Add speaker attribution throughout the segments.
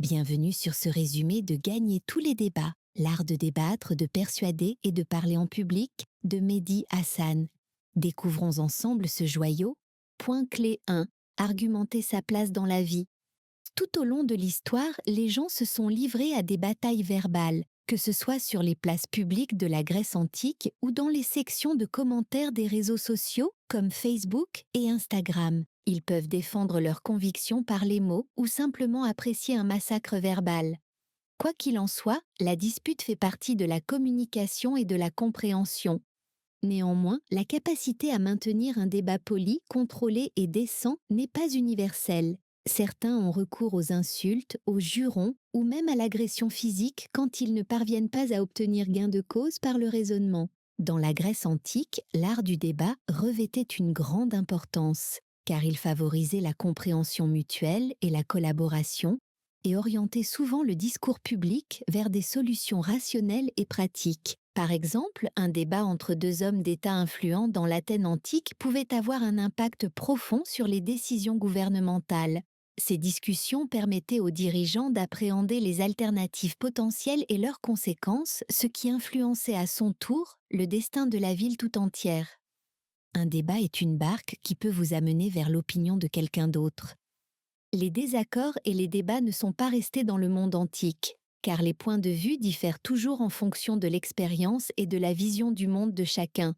Speaker 1: Bienvenue sur ce résumé de Gagner tous les débats, l'art de débattre, de persuader et de parler en public de Mehdi Hassan. Découvrons ensemble ce joyau. Point clé 1. Argumenter sa place dans la vie. Tout au long de l'histoire, les gens se sont livrés à des batailles verbales, que ce soit sur les places publiques de la Grèce antique ou dans les sections de commentaires des réseaux sociaux comme Facebook et Instagram. Ils peuvent défendre leurs convictions par les mots ou simplement apprécier un massacre verbal. Quoi qu'il en soit, la dispute fait partie de la communication et de la compréhension. Néanmoins, la capacité à maintenir un débat poli, contrôlé et décent n'est pas universelle. Certains ont recours aux insultes, aux jurons ou même à l'agression physique quand ils ne parviennent pas à obtenir gain de cause par le raisonnement. Dans la Grèce antique, l'art du débat revêtait une grande importance, car il favorisait la compréhension mutuelle et la collaboration, et orientait souvent le discours public vers des solutions rationnelles et pratiques. Par exemple, un débat entre deux hommes d'État influents dans l'Athènes antique pouvait avoir un impact profond sur les décisions gouvernementales. Ces discussions permettaient aux dirigeants d'appréhender les alternatives potentielles et leurs conséquences, ce qui influençait à son tour le destin de la ville tout entière. Un débat est une barque qui peut vous amener vers l'opinion de quelqu'un d'autre. Les désaccords et les débats ne sont pas restés dans le monde antique, car les points de vue diffèrent toujours en fonction de l'expérience et de la vision du monde de chacun.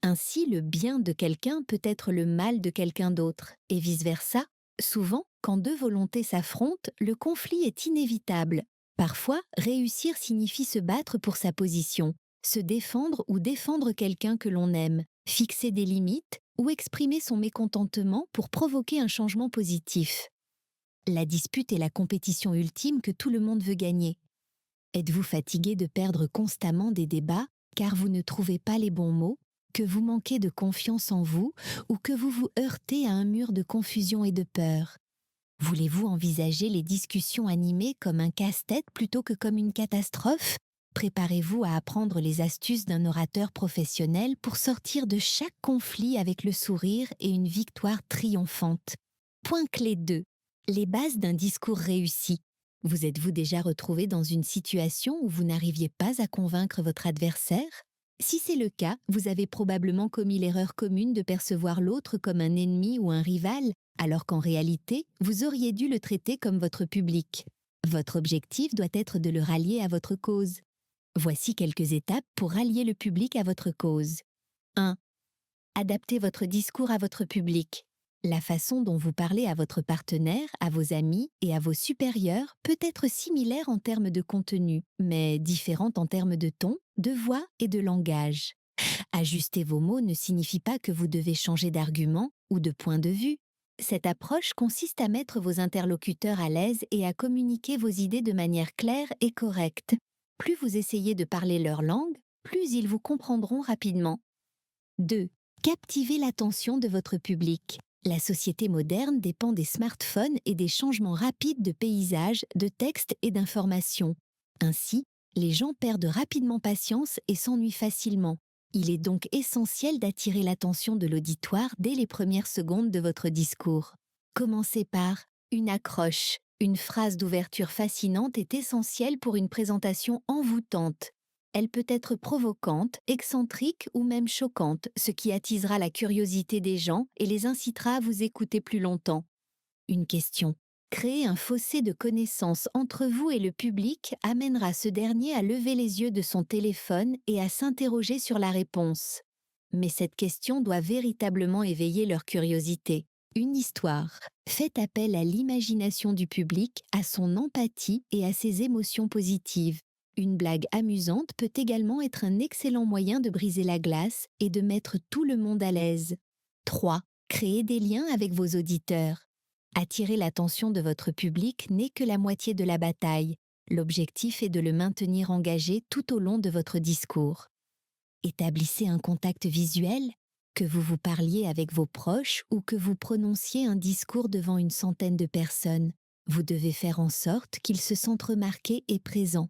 Speaker 1: Ainsi, le bien de quelqu'un peut être le mal de quelqu'un d'autre, et vice-versa. Souvent, quand deux volontés s'affrontent, le conflit est inévitable. Parfois, réussir signifie se battre pour sa position, se défendre ou défendre quelqu'un que l'on aime, fixer des limites ou exprimer son mécontentement pour provoquer un changement positif. La dispute est la compétition ultime que tout le monde veut gagner. Êtes-vous fatigué de perdre constamment des débats car vous ne trouvez pas les bons mots, que vous manquez de confiance en vous ou que vous vous heurtez à un mur de confusion et de peur? Voulez-vous envisager les discussions animées comme un casse-tête plutôt que comme une catastrophe? Préparez-vous à apprendre les astuces d'un orateur professionnel pour sortir de chaque conflit avec le sourire et une victoire triomphante. Point clé 2. Les bases d'un discours réussi. Vous êtes-vous déjà retrouvé dans une situation où vous n'arriviez pas à convaincre votre adversaire? Si c'est le cas, vous avez probablement commis l'erreur commune de percevoir l'autre comme un ennemi ou un rival, alors qu'en réalité, vous auriez dû le traiter comme votre public. Votre objectif doit être de le rallier à votre cause. Voici quelques étapes pour rallier le public à votre cause. 1. Adaptez votre discours à votre public. La façon dont vous parlez à votre partenaire, à vos amis et à vos supérieurs peut être similaire en termes de contenu, mais différente en termes de ton, de voix et de langage. Ajuster vos mots ne signifie pas que vous devez changer d'argument ou de point de vue. Cette approche consiste à mettre vos interlocuteurs à l'aise et à communiquer vos idées de manière claire et correcte. Plus vous essayez de parler leur langue, plus ils vous comprendront rapidement. 2. Captivez l'attention de votre public. La société moderne dépend des smartphones et des changements rapides de paysage, de texte et d'informations. Ainsi, les gens perdent rapidement patience et s'ennuient facilement. Il est donc essentiel d'attirer l'attention de l'auditoire dès les premières secondes de votre discours. Commencez par une accroche. Une phrase d'ouverture fascinante est essentielle pour une présentation envoûtante. Elle peut être provocante, excentrique ou même choquante, ce qui attisera la curiosité des gens et les incitera à vous écouter plus longtemps. Une question. Créer un fossé de connaissances entre vous et le public amènera ce dernier à lever les yeux de son téléphone et à s'interroger sur la réponse. Mais cette question doit véritablement éveiller leur curiosité. Une histoire. Faites appel à l'imagination du public, à son empathie et à ses émotions positives. Une blague amusante peut également être un excellent moyen de briser la glace et de mettre tout le monde à l'aise. 3. Créer des liens avec vos auditeurs. Attirer l'attention de votre public n'est que la moitié de la bataille. L'objectif est de le maintenir engagé tout au long de votre discours. Établissez un contact visuel, que vous vous parliez avec vos proches ou que vous prononciez un discours devant une centaine de personnes. Vous devez faire en sorte qu'ils se sentent remarqués et présents.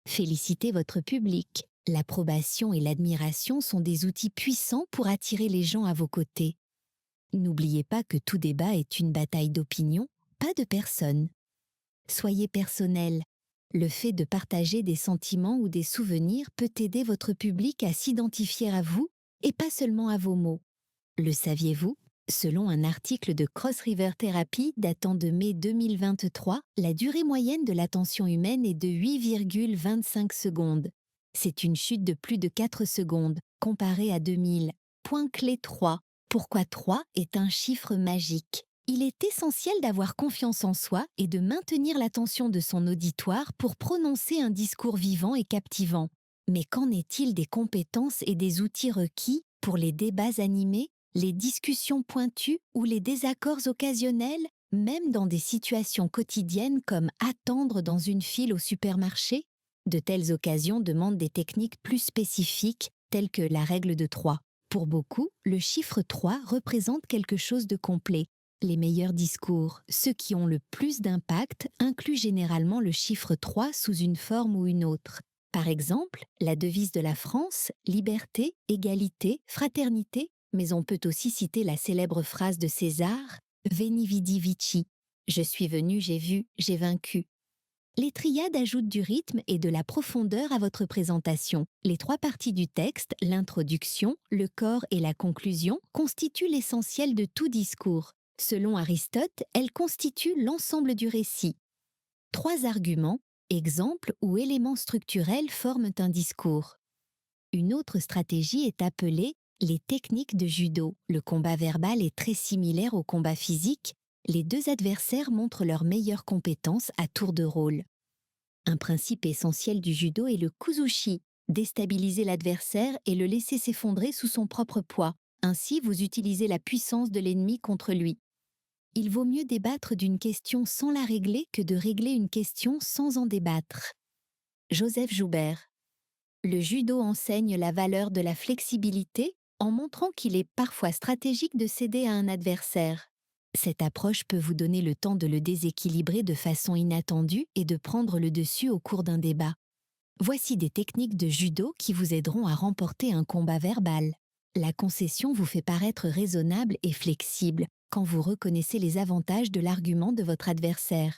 Speaker 1: Félicitez votre public. L'approbation et l'admiration sont des outils puissants pour attirer les gens à vos côtés. N'oubliez pas que tout débat est une bataille d'opinion, pas de personnes. Soyez personnel. Le fait de partager des sentiments ou des souvenirs peut aider votre public à s'identifier à vous et pas seulement à vos mots. Le saviez-vous? Selon un article de Cross River Therapy datant de mai 2023, la durée moyenne de l'attention humaine est de 8,25 secondes. C'est une chute de plus de 4 secondes, comparée à 2000. Point clé 3. Pourquoi 3 est un chiffre magique? Il est essentiel d'avoir confiance en soi et de maintenir l'attention de son auditoire pour prononcer un discours vivant et captivant. Mais qu'en est-il des compétences et des outils requis pour les débats animés, les discussions pointues ou les désaccords occasionnels, même dans des situations quotidiennes comme attendre dans une file au supermarché? De telles occasions demandent des techniques plus spécifiques, telles que la règle de 3. Pour beaucoup, le chiffre 3 représente quelque chose de complet. Les meilleurs discours, ceux qui ont le plus d'impact, incluent généralement le chiffre 3 sous une forme ou une autre. Par exemple, la devise de la France, liberté, égalité, fraternité, mais on peut aussi citer la célèbre phrase de César, Veni vidi vici, je suis venu, j'ai vu, j'ai vaincu. Les triades ajoutent du rythme et de la profondeur à votre présentation. Les 3 parties du texte, l'introduction, le corps et la conclusion, constituent l'essentiel de tout discours. Selon Aristote, elles constituent l'ensemble du récit. 3 arguments, exemples ou éléments structurels forment un discours. Une autre stratégie est appelée les techniques de judo. Le combat verbal est très similaire au combat physique. Les 2 adversaires montrent leurs meilleures compétences à tour de rôle. Un principe essentiel du judo est le kuzushi, déstabiliser l'adversaire et le laisser s'effondrer sous son propre poids. Ainsi, vous utilisez la puissance de l'ennemi contre lui. Il vaut mieux débattre d'une question sans la régler que de régler une question sans en débattre. Joseph Joubert. Le judo enseigne la valeur de la flexibilité en montrant qu'il est parfois stratégique de céder à un adversaire. Cette approche peut vous donner le temps de le déséquilibrer de façon inattendue et de prendre le dessus au cours d'un débat. Voici des techniques de judo qui vous aideront à remporter un combat verbal. La concession vous fait paraître raisonnable et flexible quand vous reconnaissez les avantages de l'argument de votre adversaire.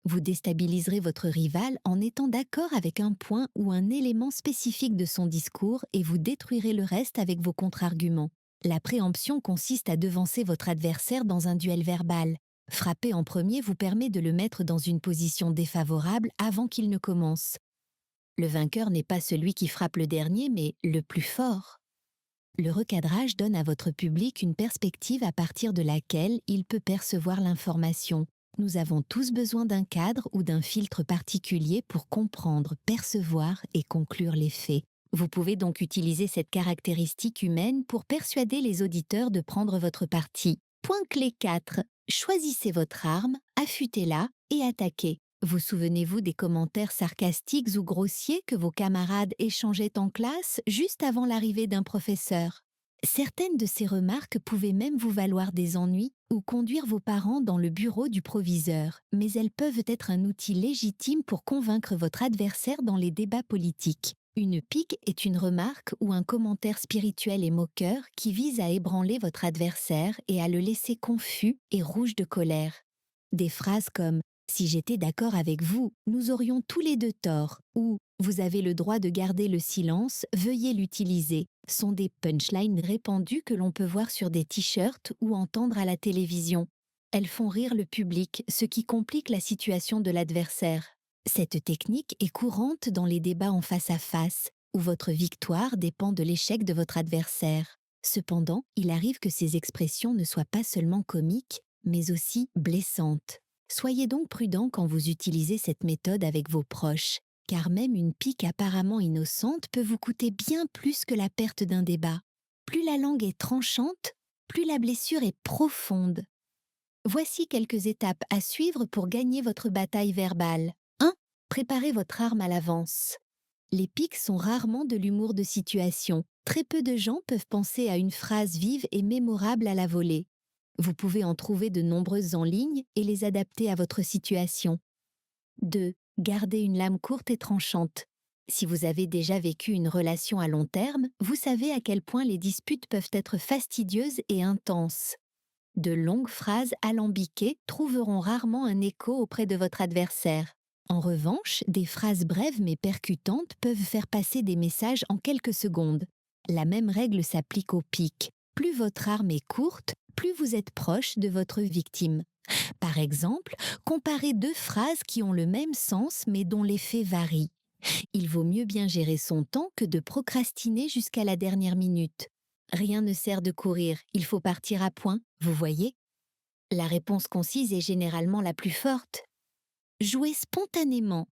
Speaker 1: Vous déstabiliserez votre rival en étant d'accord avec un point ou un élément spécifique de son discours et vous détruirez le reste avec vos contre-arguments. La préemption consiste à devancer votre adversaire dans un duel verbal. Frapper en premier vous permet de le mettre dans une position défavorable avant qu'il ne commence. Le vainqueur n'est pas celui qui frappe le dernier, mais le plus fort. Le recadrage donne à votre public une perspective à partir de laquelle il peut percevoir l'information. Nous avons tous besoin d'un cadre ou d'un filtre particulier pour comprendre, percevoir et conclure les faits. Vous pouvez donc utiliser cette caractéristique humaine pour persuader les auditeurs de prendre votre parti. Point clé 4. Choisissez votre arme, affûtez-la et attaquez. Vous souvenez-vous des commentaires sarcastiques ou grossiers que vos camarades échangeaient en classe juste avant l'arrivée d'un professeur? Certaines de ces remarques pouvaient même vous valoir des ennuis ou conduire vos parents dans le bureau du proviseur, mais elles peuvent être un outil légitime pour convaincre votre adversaire dans les débats politiques. Une pique est une remarque ou un commentaire spirituel et moqueur qui vise à ébranler votre adversaire et à le laisser confus et rouge de colère. Des phrases comme « Si j'étais d'accord avec vous, nous aurions tous les 2 tort » ou « Vous avez le droit de garder le silence, veuillez l'utiliser » sont des punchlines répandues que l'on peut voir sur des t-shirts ou entendre à la télévision. Elles font rire le public, ce qui complique la situation de l'adversaire. Cette technique est courante dans les débats en face à face, où votre victoire dépend de l'échec de votre adversaire. Cependant, il arrive que ces expressions ne soient pas seulement comiques, mais aussi blessantes. Soyez donc prudent quand vous utilisez cette méthode avec vos proches, car même une pique apparemment innocente peut vous coûter bien plus que la perte d'un débat. Plus la langue est tranchante, plus la blessure est profonde. Voici quelques étapes à suivre pour gagner votre bataille verbale. 1. Préparez votre arme à l'avance. Les piques sont rarement de l'humour de situation. Très peu de gens peuvent penser à une phrase vive et mémorable à la volée. Vous pouvez en trouver de nombreuses en ligne et les adapter à votre situation. 2. Gardez une lame courte et tranchante. Si vous avez déjà vécu une relation à long terme, vous savez à quel point les disputes peuvent être fastidieuses et intenses. De longues phrases alambiquées trouveront rarement un écho auprès de votre adversaire. En revanche, des phrases brèves mais percutantes peuvent faire passer des messages en quelques secondes. La même règle s'applique au pic. Plus votre arme est courte, plus vous êtes proche de votre victime. Par exemple, comparez deux phrases qui ont le même sens mais dont l'effet varie. Il vaut mieux bien gérer son temps que de procrastiner jusqu'à la dernière minute. Rien ne sert de courir, il faut partir à point, vous voyez? La réponse concise est généralement la plus forte. Jouez spontanément.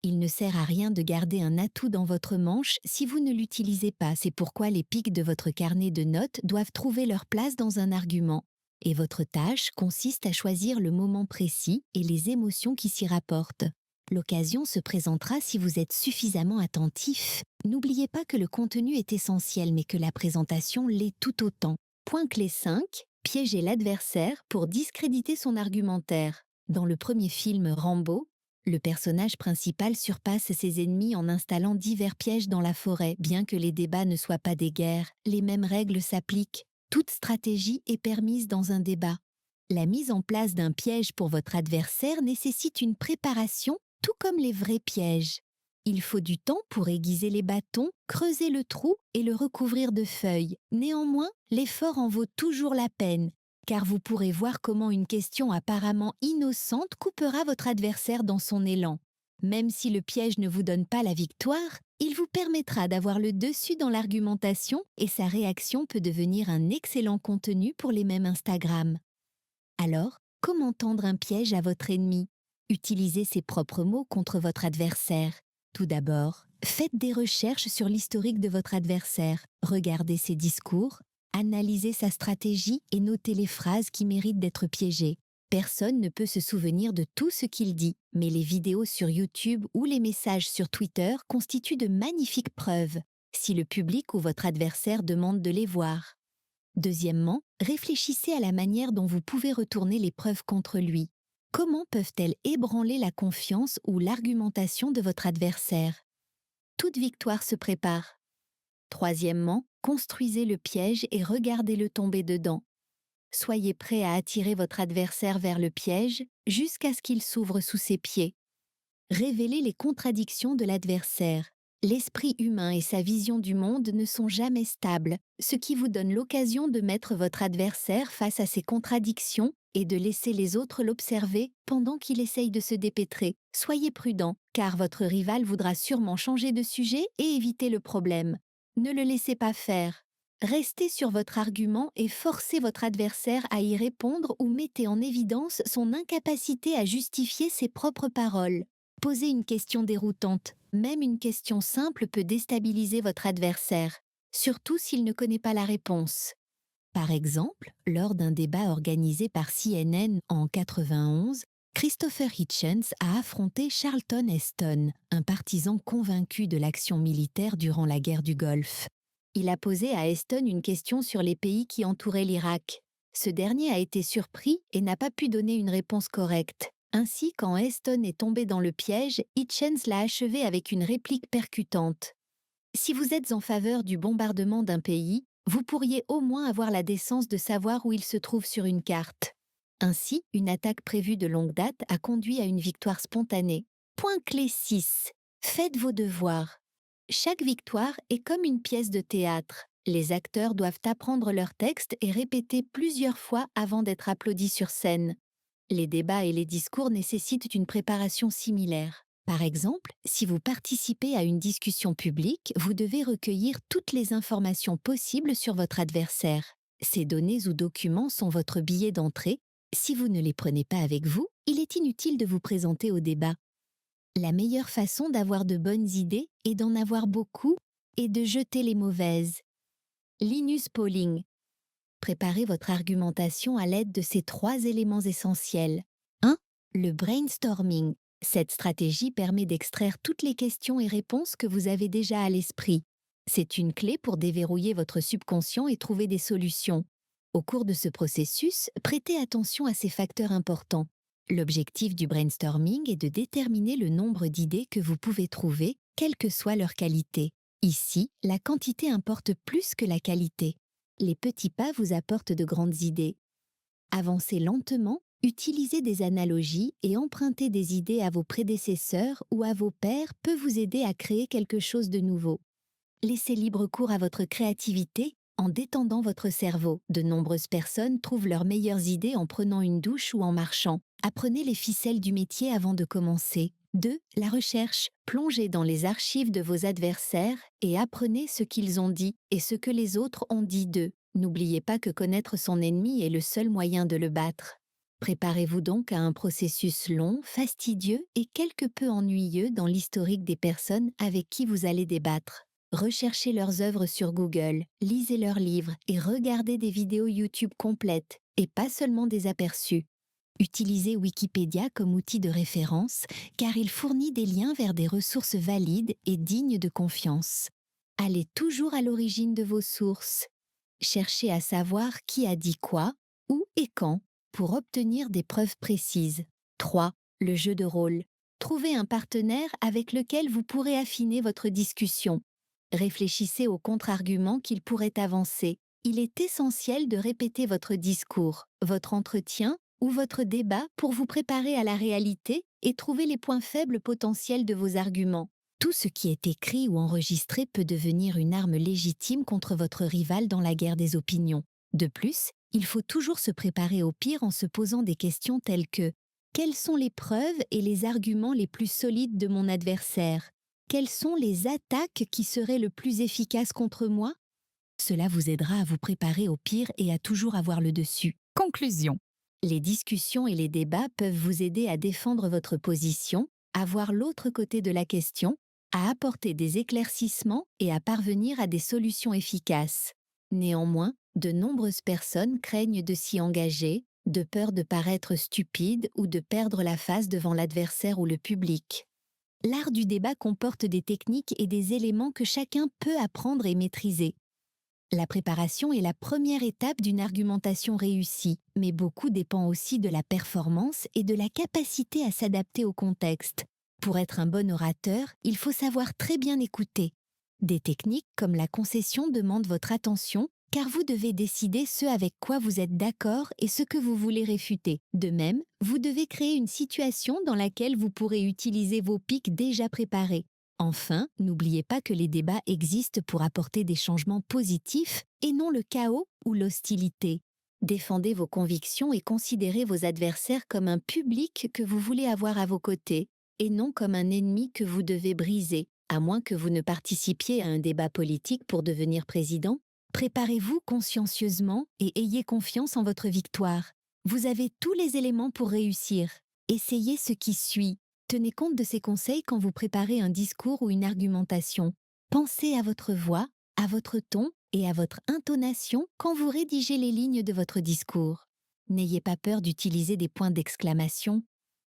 Speaker 1: Il ne sert à rien de garder un atout dans votre manche si vous ne l'utilisez pas. C'est pourquoi les pics de votre carnet de notes doivent trouver leur place dans un argument. Et votre tâche consiste à choisir le moment précis et les émotions qui s'y rapportent. L'occasion se présentera si vous êtes suffisamment attentif. N'oubliez pas que le contenu est essentiel mais que la présentation l'est tout autant. Point clé 5. Piéger l'adversaire pour discréditer son argumentaire. Dans le premier film Rambo, le personnage principal surpasse ses ennemis en installant divers pièges dans la forêt. Bien que les débats ne soient pas des guerres, les mêmes règles s'appliquent. Toute stratégie est permise dans un débat. La mise en place d'un piège pour votre adversaire nécessite une préparation, tout comme les vrais pièges. Il faut du temps pour aiguiser les bâtons, creuser le trou et le recouvrir de feuilles. Néanmoins, l'effort en vaut toujours la peine, car vous pourrez voir comment une question apparemment innocente coupera votre adversaire dans son élan. Même si le piège ne vous donne pas la victoire, il vous permettra d'avoir le dessus dans l'argumentation et sa réaction peut devenir un excellent contenu pour les mêmes Instagram. Alors, comment tendre un piège à votre ennemi? Utilisez ses propres mots contre votre adversaire. Tout d'abord, faites des recherches sur l'historique de votre adversaire. Regardez ses discours, analysez sa stratégie et notez les phrases qui méritent d'être piégées. Personne ne peut se souvenir de tout ce qu'il dit, mais les vidéos sur YouTube ou les messages sur Twitter constituent de magnifiques preuves, si le public ou votre adversaire demande de les voir. Deuxièmement, réfléchissez à la manière dont vous pouvez retourner les preuves contre lui. Comment peuvent-elles ébranler la confiance ou l'argumentation de votre adversaire? Toute victoire se prépare. Troisièmement, construisez le piège et regardez-le tomber dedans. Soyez prêt à attirer votre adversaire vers le piège jusqu'à ce qu'il s'ouvre sous ses pieds. Révélez les contradictions de l'adversaire. L'esprit humain et sa vision du monde ne sont jamais stables, ce qui vous donne l'occasion de mettre votre adversaire face à ses contradictions et de laisser les autres l'observer pendant qu'il essaye de se dépêtrer. Soyez prudent, car votre rival voudra sûrement changer de sujet et éviter le problème. Ne le laissez pas faire. Restez sur votre argument et forcez votre adversaire à y répondre ou mettez en évidence son incapacité à justifier ses propres paroles. Posez une question déroutante. Même une question simple peut déstabiliser votre adversaire, surtout s'il ne connaît pas la réponse. Par exemple, lors d'un débat organisé par CNN en 1991, Christopher Hitchens a affronté Charlton Heston, un partisan convaincu de l'action militaire durant la guerre du Golfe. Il a posé à Heston une question sur les pays qui entouraient l'Irak. Ce dernier a été surpris et n'a pas pu donner une réponse correcte. Ainsi, quand Heston est tombé dans le piège, Hitchens l'a achevé avec une réplique percutante. Si vous êtes en faveur du bombardement d'un pays, vous pourriez au moins avoir la décence de savoir où il se trouve sur une carte. Ainsi, une attaque prévue de longue date a conduit à une victoire spontanée. Point clé 6. Faites vos devoirs. Chaque victoire est comme une pièce de théâtre. Les acteurs doivent apprendre leur texte et répéter plusieurs fois avant d'être applaudis sur scène. Les débats et les discours nécessitent une préparation similaire. Par exemple, si vous participez à une discussion publique, vous devez recueillir toutes les informations possibles sur votre adversaire. Ces données ou documents sont votre billet d'entrée. Si vous ne les prenez pas avec vous, il est inutile de vous présenter au débat. La meilleure façon d'avoir de bonnes idées et d'en avoir beaucoup est de jeter les mauvaises. Linus Pauling. Préparez votre argumentation à l'aide de ces 3 éléments essentiels. 1. Le brainstorming. Cette stratégie permet d'extraire toutes les questions et réponses que vous avez déjà à l'esprit. C'est une clé pour déverrouiller votre subconscient et trouver des solutions. Au cours de ce processus, prêtez attention à ces facteurs importants. L'objectif du brainstorming est de déterminer le nombre d'idées que vous pouvez trouver, quelle que soit leur qualité. Ici, la quantité importe plus que la qualité. Les petits pas vous apportent de grandes idées. Avancez lentement, utiliser des analogies et emprunter des idées à vos prédécesseurs ou à vos pairs peut vous aider à créer quelque chose de nouveau. Laissez libre cours à votre créativité en détendant votre cerveau. De nombreuses personnes trouvent leurs meilleures idées en prenant une douche ou en marchant. Apprenez les ficelles du métier avant de commencer. 2. La recherche. Plongez dans les archives de vos adversaires et apprenez ce qu'ils ont dit et ce que les autres ont dit d'eux. N'oubliez pas que connaître son ennemi est le seul moyen de le battre. Préparez-vous donc à un processus long, fastidieux et quelque peu ennuyeux dans l'historique des personnes avec qui vous allez débattre. Recherchez leurs œuvres sur Google, lisez leurs livres et regardez des vidéos YouTube complètes, et pas seulement des aperçus. Utilisez Wikipédia comme outil de référence, car il fournit des liens vers des ressources valides et dignes de confiance. Allez toujours à l'origine de vos sources. Cherchez à savoir qui a dit quoi, où et quand, pour obtenir des preuves précises. 3. Le jeu de rôle. Trouvez un partenaire avec lequel vous pourrez affiner votre discussion. Réfléchissez aux contre-arguments qu'il pourrait avancer. Il est essentiel de répéter votre discours, votre entretien ou votre débat pour vous préparer à la réalité et trouver les points faibles potentiels de vos arguments. Tout ce qui est écrit ou enregistré peut devenir une arme légitime contre votre rival dans la guerre des opinions. De plus, il faut toujours se préparer au pire en se posant des questions telles que: quelles sont les preuves et les arguments les plus solides de mon adversaire? Quelles sont les attaques qui seraient le plus efficaces contre moi? Cela vous aidera à vous préparer au pire et à toujours avoir le dessus.
Speaker 2: Conclusion.
Speaker 1: Les discussions et les débats peuvent vous aider à défendre votre position, à voir l'autre côté de la question, à apporter des éclaircissements et à parvenir à des solutions efficaces. Néanmoins, de nombreuses personnes craignent de s'y engager, de peur de paraître stupide ou de perdre la face devant l'adversaire ou le public. L'art du débat comporte des techniques et des éléments que chacun peut apprendre et maîtriser. La préparation est la première étape d'une argumentation réussie, mais beaucoup dépend aussi de la performance et de la capacité à s'adapter au contexte. Pour être un bon orateur, il faut savoir très bien écouter. Des techniques comme la concession demandent votre attention, car vous devez décider ce avec quoi vous êtes d'accord et ce que vous voulez réfuter. De même, vous devez créer une situation dans laquelle vous pourrez utiliser vos pics déjà préparés. Enfin, n'oubliez pas que les débats existent pour apporter des changements positifs et non le chaos ou l'hostilité. Défendez vos convictions et considérez vos adversaires comme un public que vous voulez avoir à vos côtés, et non comme un ennemi que vous devez briser, à moins que vous ne participiez à un débat politique pour devenir président. Préparez-vous consciencieusement et ayez confiance en votre victoire. Vous avez tous les éléments pour réussir. Essayez ce qui suit. Tenez compte de ces conseils quand vous préparez un discours ou une argumentation. Pensez à votre voix, à votre ton et à votre intonation quand vous rédigez les lignes de votre discours. N'ayez pas peur d'utiliser des points d'exclamation.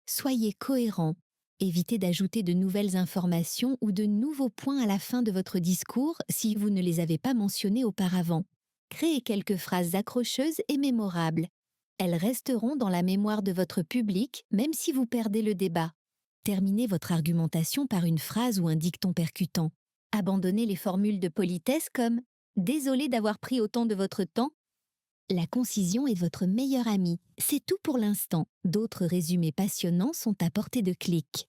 Speaker 1: Soyez cohérent. Évitez d'ajouter de nouvelles informations ou de nouveaux points à la fin de votre discours si vous ne les avez pas mentionnés auparavant. Créez quelques phrases accrocheuses et mémorables. Elles resteront dans la mémoire de votre public même si vous perdez le débat. Terminez votre argumentation par une phrase ou un dicton percutant. Abandonnez les formules de politesse comme « Désolé d'avoir pris autant de votre temps ». La concision est votre meilleure amie. C'est tout pour l'instant. D'autres résumés passionnants sont à portée de clic.